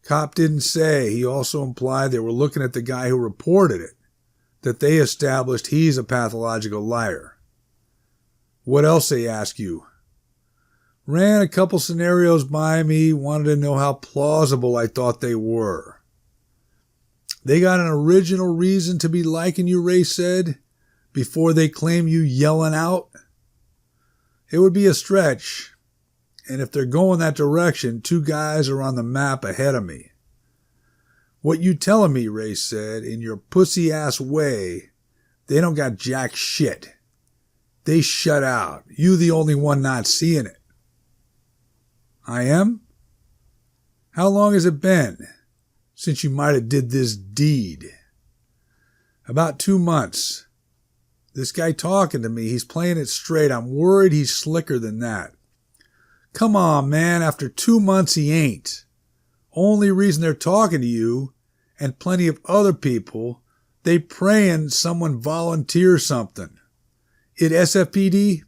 Cop didn't say. He also implied they were looking at the guy who reported it, that they established he's a pathological liar. What else they ask you? Ran a couple scenarios by me, wanted to know how plausible I thought they were. They got an original reason to be liking you, Ray said, before they claim you yelling out? It would be a stretch, and if they're going that direction, 2 guys are on the map ahead of me. What you telling me, Ray said, in your pussy-ass way, they don't got jack shit. They shut out. You the only one not seeing it. I am? How long has it been since you might have did this deed? About 2 months. This guy talking to me, he's playing it straight. I'm worried he's slicker than that. Come on, man, after 2 months he ain't. Only reason they're talking to you, and plenty of other people, they praying someone volunteers something. It SFPD?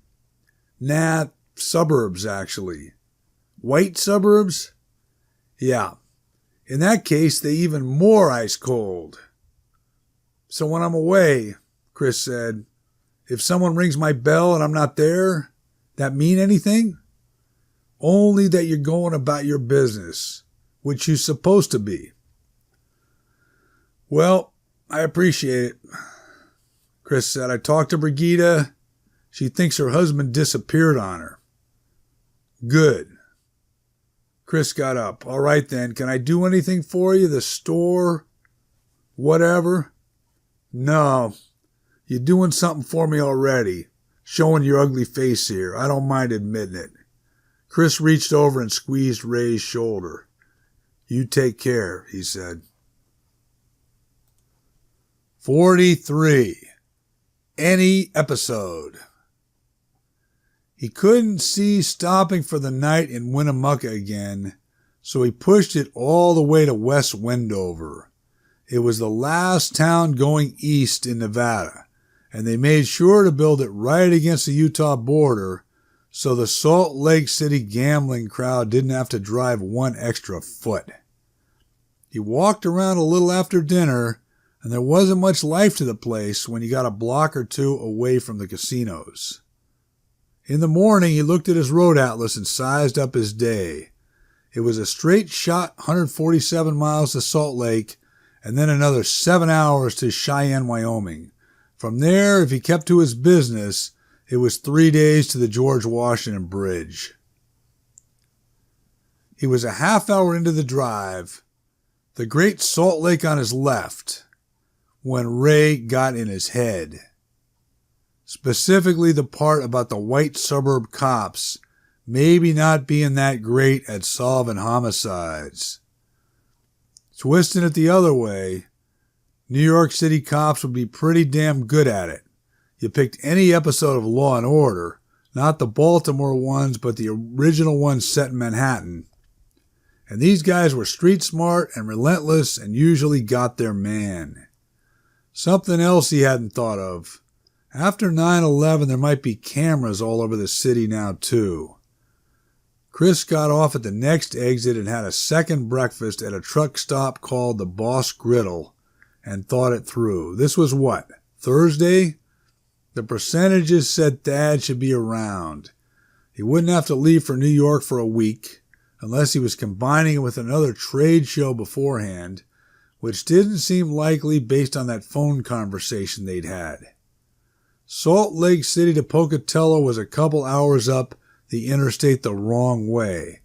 Nah, suburbs, actually. White suburbs? Yeah. In that case, they even more ice cold. So when I'm away, Chris said, if someone rings my bell and I'm not there, that mean anything? Only that you're going about your business, which you're supposed to be. Well, I appreciate it. Chris said, I talked to Brigida. She thinks her husband disappeared on her. Good. Chris got up. All right then, can I do anything for you? The store? Whatever? No. You're doing something for me already. Showing your ugly face here. I don't mind admitting it. Chris reached over and squeezed Ray's shoulder. You take care, he said. 43. Any episode. He couldn't see stopping for the night in Winnemucca again, so he pushed it all the way to West Wendover. It was the last town going east in Nevada, and they made sure to build it right against the Utah border so the Salt Lake City gambling crowd didn't have to drive 1 extra foot. He walked around a little after dinner, and there wasn't much life to the place when he got a block or 2 away from the casinos. In the morning, he looked at his road atlas and sized up his day. It was a straight shot 147 miles to Salt Lake, and then another 7 hours to Cheyenne, Wyoming. From there, if he kept to his business, it was 3 days to the George Washington Bridge. He was a half hour into the drive, the Great Salt Lake on his left, when Ray got in his head. Specifically the part about the white suburb cops maybe not being that great at solving homicides. Twisting it the other way, New York City cops would be pretty damn good at it. You picked any episode of Law and Order, not the Baltimore ones, but the original ones set in Manhattan. And these guys were street smart and relentless and usually got their man. Something else he hadn't thought of. After 9/11, there might be cameras all over the city now, too. Chris got off at the next exit and had a second breakfast at a truck stop called the Boss Griddle and thought it through. This was what? Thursday? The percentages said Thad should be around. He wouldn't have to leave for New York for a week unless he was combining it with another trade show beforehand, which didn't seem likely based on that phone conversation they'd had. Salt Lake City to Pocatello was a couple hours up the interstate the wrong way,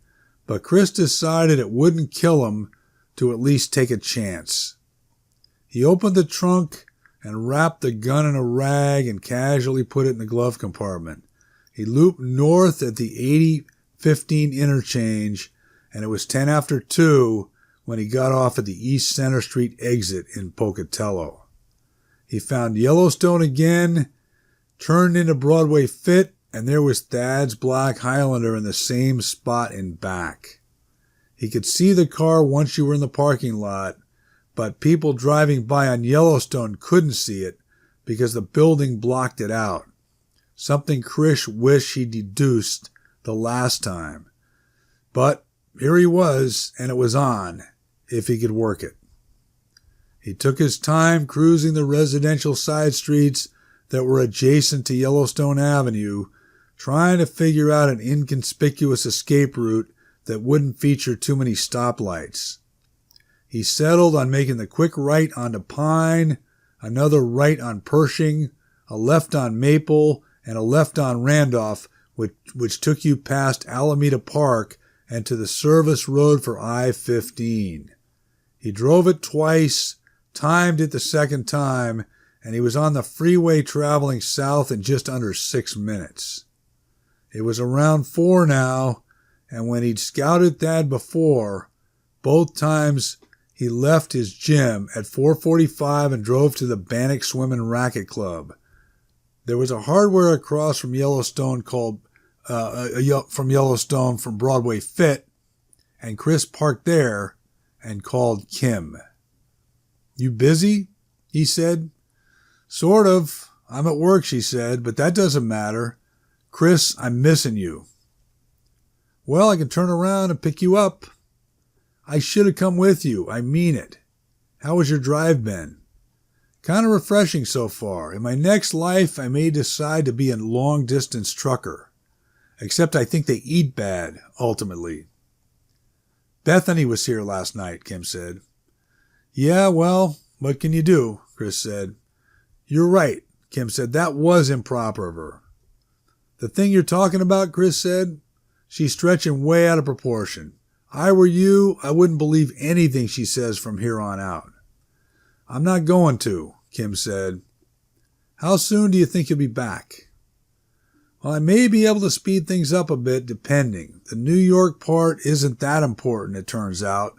but Chris decided it wouldn't kill him to at least take a chance. He opened the trunk and wrapped the gun in a rag and casually put it in the glove compartment. He looped north at the 80-15 interchange, and it was 10 after 2 when he got off at the East Center Street exit in Pocatello. He found Yellowstone again, turned into Broadway Fit, and there was Thad's black Highlander in the same spot in back. He could see the car once you were in the parking lot, but people driving by on Yellowstone couldn't see it because the building blocked it out. Something Chris wished he deduced the last time. But here he was, and it was on. if he could work it. He took his time cruising the residential side streets that were adjacent to Yellowstone Avenue, trying to figure out an inconspicuous escape route that wouldn't feature too many stoplights. He settled on making the quick right onto Pine, another right on Pershing, a left on Maple, and a left on Randolph, which took you past Alameda Park and to the service road for I-15. He drove it twice, timed it the second time, and he was on the freeway traveling south in just under 6 minutes. It was around 4 now, and when he'd scouted Thad before, both times he left his gym at 4:45 and drove to the Bannock Swim and Racket Club. There was a hardware across from Yellowstone from Broadway Fit, and Chris parked there and called Kim. "You busy?" he said. "Sort of. I'm at work," she said, "but that doesn't matter. Chris, I'm missing you." "Well, I can turn around and pick you up." "I should have come with you. I mean it. How has your drive been?" "Kind of refreshing so far. In my next life, I may decide to be a long-distance trucker. Except I think they eat bad, ultimately." "Bethany was here last night," Kim said. "Yeah, well, what can you do?" Chris said. "You're right," Kim said. "That was improper of her." "The thing you're talking about," Chris said, "she's stretching way out of proportion. I were you, I wouldn't believe anything she says from here on out." "I'm not going to," Kim said. "How soon do you think you'll be back?" "Well, I may be able to speed things up a bit, depending. The New York part isn't that important, it turns out.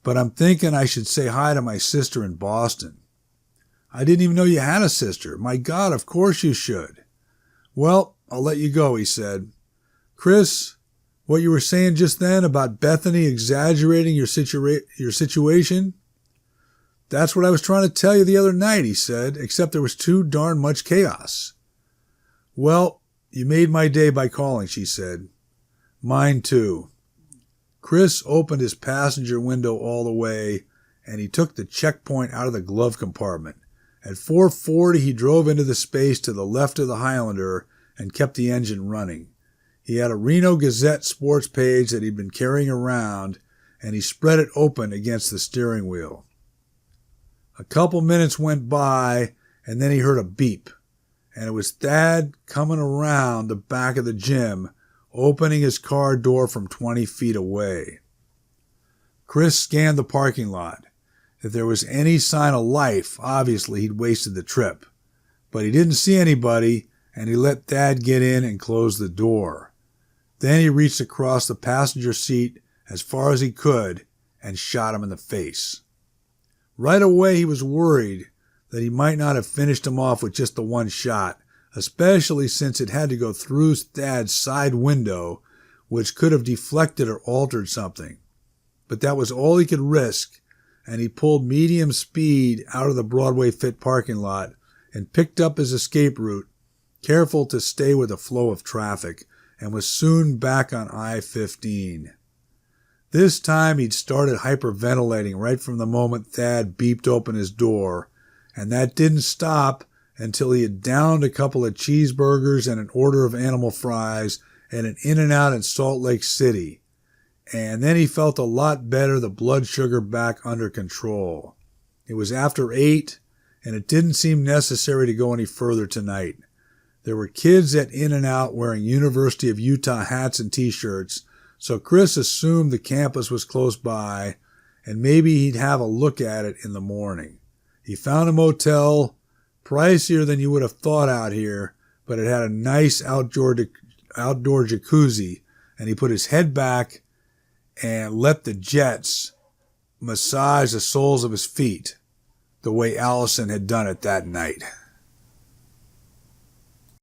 But I'm thinking I should say hi to my sister in Boston." "I didn't even know you had a sister. My God, of course you should." "Well, I'll let you go," he said. "Chris, what you were saying just then about Bethany exaggerating your situation? That's what I was trying to tell you the other night," he said, "except there was too darn much chaos." "Well, you made my day by calling," she said. "Mine too." Chris opened his passenger window all the way, and he took the checkpoint out of the glove compartment. At 4:40, he drove into the space to the left of the Highlander and kept the engine running. He had a Reno Gazette sports page that he'd been carrying around, and he spread it open against the steering wheel. A couple minutes went by, and then he heard a beep, and it was Thad coming around the back of the gym, opening his car door from 20 feet away. Chris scanned the parking lot. If there was any sign of life, obviously he'd wasted the trip. But he didn't see anybody, and he let Thad get in and close the door. Then he reached across the passenger seat as far as he could and shot him in the face. Right away he was worried that he might not have finished him off with just the one shot, especially since it had to go through Thad's side window, which could have deflected or altered something. But that was all he could risk, and he pulled medium speed out of the Broadway Fit parking lot and picked up his escape route, careful to stay with the flow of traffic, and was soon back on I-15. This time he'd started hyperventilating right from the moment Thad beeped open his door, and that didn't stop until he had downed a couple of cheeseburgers and an order of animal fries at an In-N-Out in Salt Lake City. And then he felt a lot better, the blood sugar back under control. It was after 8, and it didn't seem necessary to go any further tonight. There were kids at In-N-Out wearing University of Utah hats and T-shirts, so Chris assumed the campus was close by, and maybe he'd have a look at it in the morning. He found a motel, pricier than you would have thought out here, but it had a nice outdoor jacuzzi, and he put his head back and let the jets massage the soles of his feet the way Allison had done it that night.